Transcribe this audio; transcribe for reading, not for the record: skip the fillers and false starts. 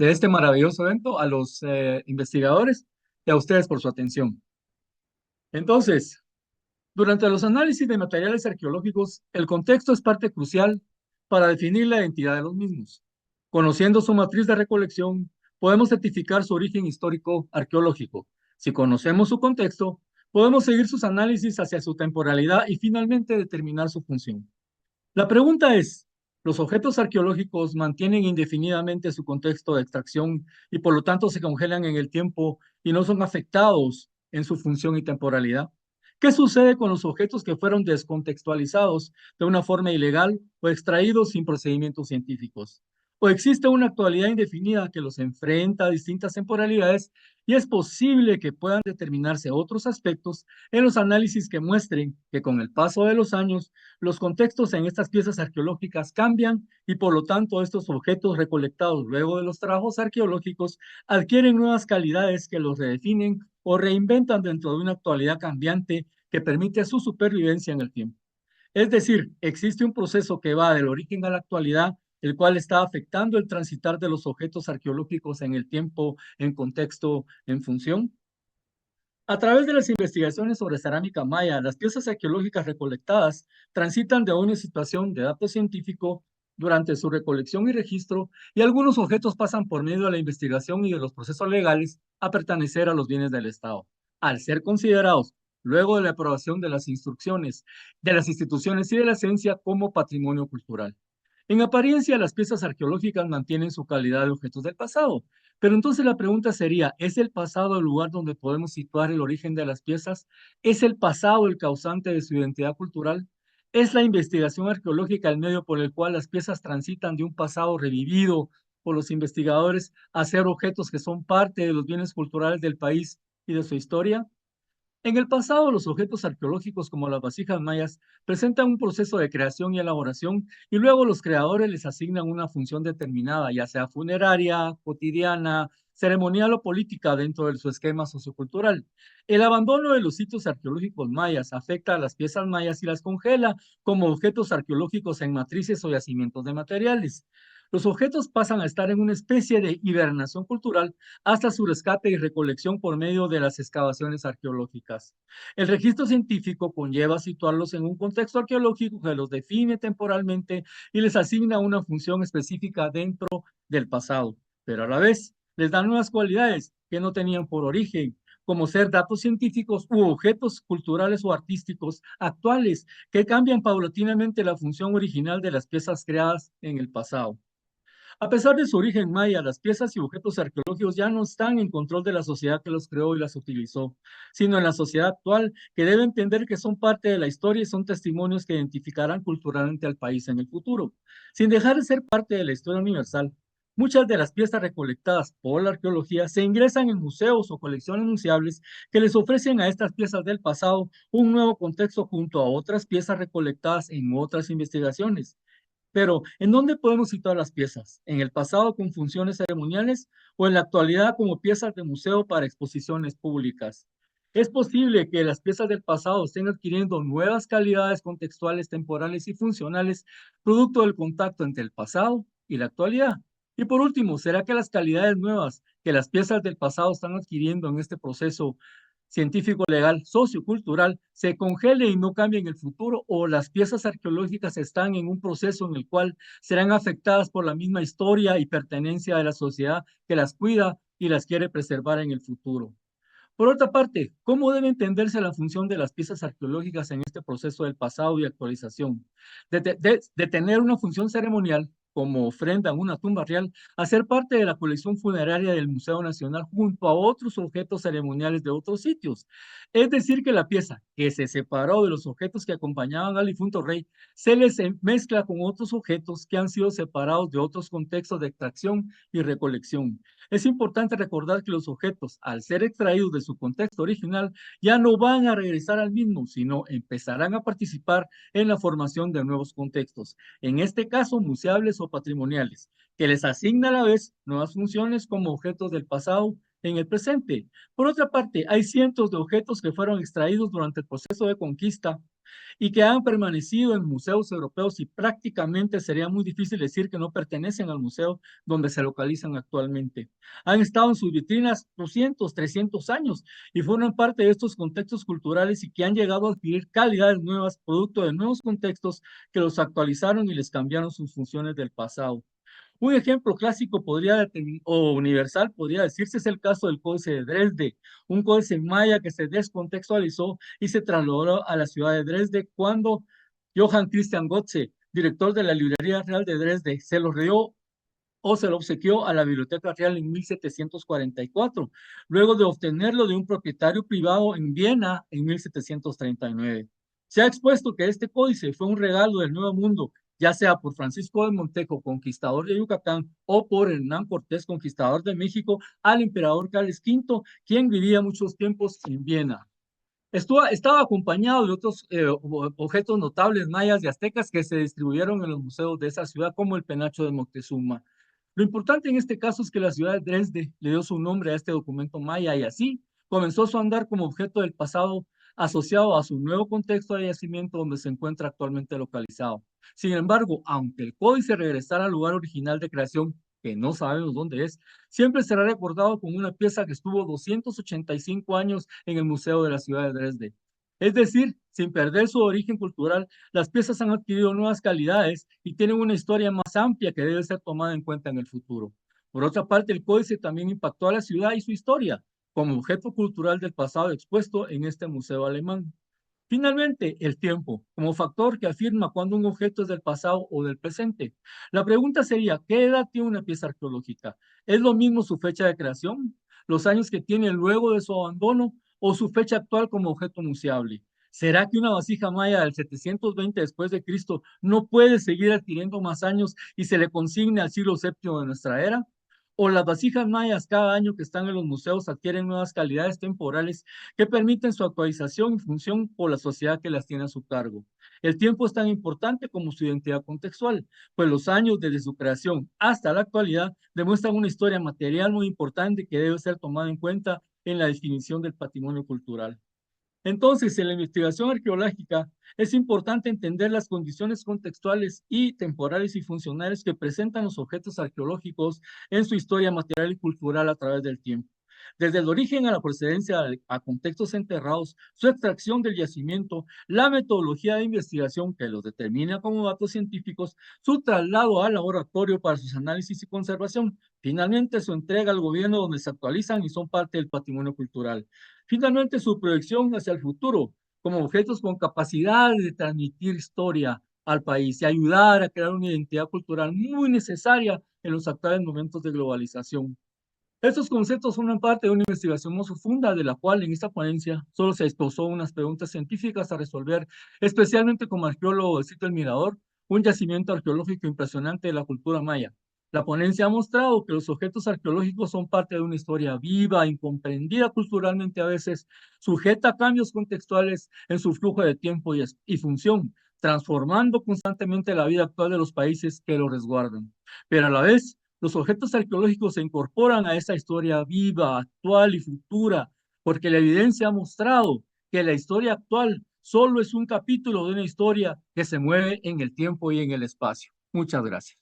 de este maravilloso evento, a los investigadores y a ustedes por su atención. Entonces, durante los análisis de materiales arqueológicos, el contexto es parte crucial para definir la identidad de los mismos. Conociendo su matriz de recolección, podemos certificar su origen histórico arqueológico. Si conocemos su contexto, podemos seguir sus análisis hacia su temporalidad y finalmente determinar su función. La pregunta es, ¿los objetos arqueológicos mantienen indefinidamente su contexto de extracción y por lo tanto se congelan en el tiempo y no son afectados en su función y temporalidad? ¿Qué sucede con los objetos que fueron descontextualizados de una forma ilegal o extraídos sin procedimientos científicos? ¿O existe una actualidad indefinida que los enfrenta a distintas temporalidades y es posible que puedan determinarse otros aspectos en los análisis que muestren que con el paso de los años los contextos en estas piezas arqueológicas cambian y por lo tanto estos objetos recolectados luego de los trabajos arqueológicos adquieren nuevas calidades que los redefinen o reinventan dentro de una actualidad cambiante que permite su supervivencia en el tiempo? Es decir, existe un proceso que va del origen a la actualidad, el cual está afectando el transitar de los objetos arqueológicos en el tiempo, en contexto, en función. A través de las investigaciones sobre cerámica maya, las piezas arqueológicas recolectadas transitan de una situación de dato científico durante su recolección y registro, y algunos objetos pasan por medio de la investigación y de los procesos legales a pertenecer a los bienes del Estado, al ser considerados, luego de la aprobación de las instrucciones de las instituciones y de la ciencia, como patrimonio cultural. En apariencia, las piezas arqueológicas mantienen su calidad de objetos del pasado, pero entonces la pregunta sería, ¿es el pasado el lugar donde podemos situar el origen de las piezas? ¿Es el pasado el causante de su identidad cultural? ¿Es la investigación arqueológica el medio por el cual las piezas transitan de un pasado revivido por los investigadores a ser objetos que son parte de los bienes culturales del país y de su historia? En el pasado, los objetos arqueológicos como las vasijas mayas presentan un proceso de creación y elaboración y luego los creadores les asignan una función determinada, ya sea funeraria, cotidiana, ceremonial o política dentro de su esquema sociocultural. El abandono de los sitios arqueológicos mayas afecta a las piezas mayas y las congela como objetos arqueológicos en matrices o yacimientos de materiales. Los objetos pasan a estar en una especie de hibernación cultural hasta su rescate y recolección por medio de las excavaciones arqueológicas. El registro científico conlleva situarlos en un contexto arqueológico que los define temporalmente y les asigna una función específica dentro del pasado, pero a la vez les da nuevas cualidades que no tenían por origen, como ser datos científicos u objetos culturales o artísticos actuales que cambian paulatinamente la función original de las piezas creadas en el pasado. A pesar de su origen maya, las piezas y objetos arqueológicos ya no están en control de la sociedad que los creó y las utilizó, sino en la sociedad actual, que debe entender que son parte de la historia y son testimonios que identificarán culturalmente al país en el futuro. Sin dejar de ser parte de la historia universal, muchas de las piezas recolectadas por la arqueología se ingresan en museos o colecciones museables que les ofrecen a estas piezas del pasado un nuevo contexto junto a otras piezas recolectadas en otras investigaciones. Pero, ¿en dónde podemos situar las piezas? ¿En el pasado con funciones ceremoniales o en la actualidad como piezas de museo para exposiciones públicas? Es posible que las piezas del pasado estén adquiriendo nuevas calidades contextuales, temporales y funcionales, producto del contacto entre el pasado y la actualidad. Y por último, ¿será que las calidades nuevas que las piezas del pasado están adquiriendo en este proceso científico, legal, sociocultural, se congele y no cambie en el futuro, o las piezas arqueológicas están en un proceso en el cual serán afectadas por la misma historia y pertenencia de la sociedad que las cuida y las quiere preservar en el futuro? Por otra parte, ¿cómo debe entenderse la función de las piezas arqueológicas en este proceso del pasado y actualización? De tener una función ceremonial, como ofrenda en una tumba real, a ser parte de la colección funeraria del Museo Nacional junto a otros objetos ceremoniales de otros sitios. Es decir, que la pieza que se separó de los objetos que acompañaban al difunto rey se les mezcla con otros objetos que han sido separados de otros contextos de extracción y recolección. Es importante recordar que los objetos, al ser extraídos de su contexto original, ya no van a regresar al mismo, sino empezarán a participar en la formación de nuevos contextos, en este caso museables o patrimoniales, que les asigna a la vez nuevas funciones como objetos del pasado en el presente. Por otra parte, hay cientos de objetos que fueron extraídos durante el proceso de conquista y que han permanecido en museos europeos y prácticamente sería muy difícil decir que no pertenecen al museo donde se localizan actualmente. Han estado en sus vitrinas 200, 300 años y forman parte de estos contextos culturales y que han llegado a adquirir calidades nuevas, producto de nuevos contextos que los actualizaron y les cambiaron sus funciones del pasado. Un ejemplo clásico o universal podría decirse es el caso del Códice de Dresde, un códice maya que se descontextualizó y se trasladó a la ciudad de Dresde cuando Johann Christian Gotze, director de la Librería Real de Dresde, se lo dio o se lo obsequió a la Biblioteca Real en 1744, luego de obtenerlo de un propietario privado en Viena en 1739. Se ha expuesto que este códice fue un regalo del Nuevo Mundo, ya sea por Francisco de Montejo, conquistador de Yucatán, o por Hernán Cortés, conquistador de México, al emperador Carlos V, quien vivía muchos tiempos en Viena. Estaba acompañado de otros objetos notables mayas y aztecas que se distribuyeron en los museos de esa ciudad, como el penacho de Moctezuma. Lo importante en este caso es que la ciudad de Dresde le dio su nombre a este documento maya y así comenzó su andar como objeto del pasado asociado a su nuevo contexto de yacimiento donde se encuentra actualmente localizado. Sin embargo, aunque el códice regresara al lugar original de creación, que no sabemos dónde es, siempre será recordado como una pieza que estuvo 285 años en el Museo de la ciudad de Dresde. Es decir, sin perder su origen cultural, las piezas han adquirido nuevas calidades y tienen una historia más amplia que debe ser tomada en cuenta en el futuro. Por otra parte, el códice también impactó a la ciudad y su historia como objeto cultural del pasado expuesto en este museo alemán. Finalmente, el tiempo, como factor que afirma cuando un objeto es del pasado o del presente. La pregunta sería, ¿qué edad tiene una pieza arqueológica? ¿Es lo mismo su fecha de creación, los años que tiene luego de su abandono o su fecha actual como objeto museable? ¿Será que una vasija maya del 720 después de Cristo no puede seguir adquiriendo más años y se le consigne al siglo VII de nuestra era? ¿O las vasijas mayas cada año que están en los museos adquieren nuevas calidades temporales que permiten su actualización y función por la sociedad que las tiene a su cargo? El tiempo es tan importante como su identidad contextual, pues los años desde su creación hasta la actualidad demuestran una historia material muy importante que debe ser tomada en cuenta en la definición del patrimonio cultural. Entonces, en la investigación arqueológica es importante entender las condiciones contextuales y temporales y funcionales que presentan los objetos arqueológicos en su historia material y cultural a través del tiempo. Desde el origen a la procedencia a contextos enterrados, su extracción del yacimiento, la metodología de investigación que los determina como datos científicos, su traslado al laboratorio para sus análisis y conservación, finalmente su entrega al gobierno donde se actualizan y son parte del patrimonio cultural. Finalmente, su proyección hacia el futuro, como objetos con capacidad de transmitir historia al país y ayudar a crear una identidad cultural muy necesaria en los actuales momentos de globalización. Estos conceptos forman parte de una investigación más profunda, de la cual en esta ponencia solo se expuso unas preguntas científicas a resolver, especialmente como arqueólogo del sitio El Mirador, un yacimiento arqueológico impresionante de la cultura maya. La ponencia ha mostrado que los objetos arqueológicos son parte de una historia viva, incomprendida culturalmente a veces, sujeta a cambios contextuales en su flujo de tiempo y función, transformando constantemente la vida actual de los países que lo resguardan. Pero a la vez, los objetos arqueológicos se incorporan a esa historia viva, actual y futura, porque la evidencia ha mostrado que la historia actual solo es un capítulo de una historia que se mueve en el tiempo y en el espacio. Muchas gracias.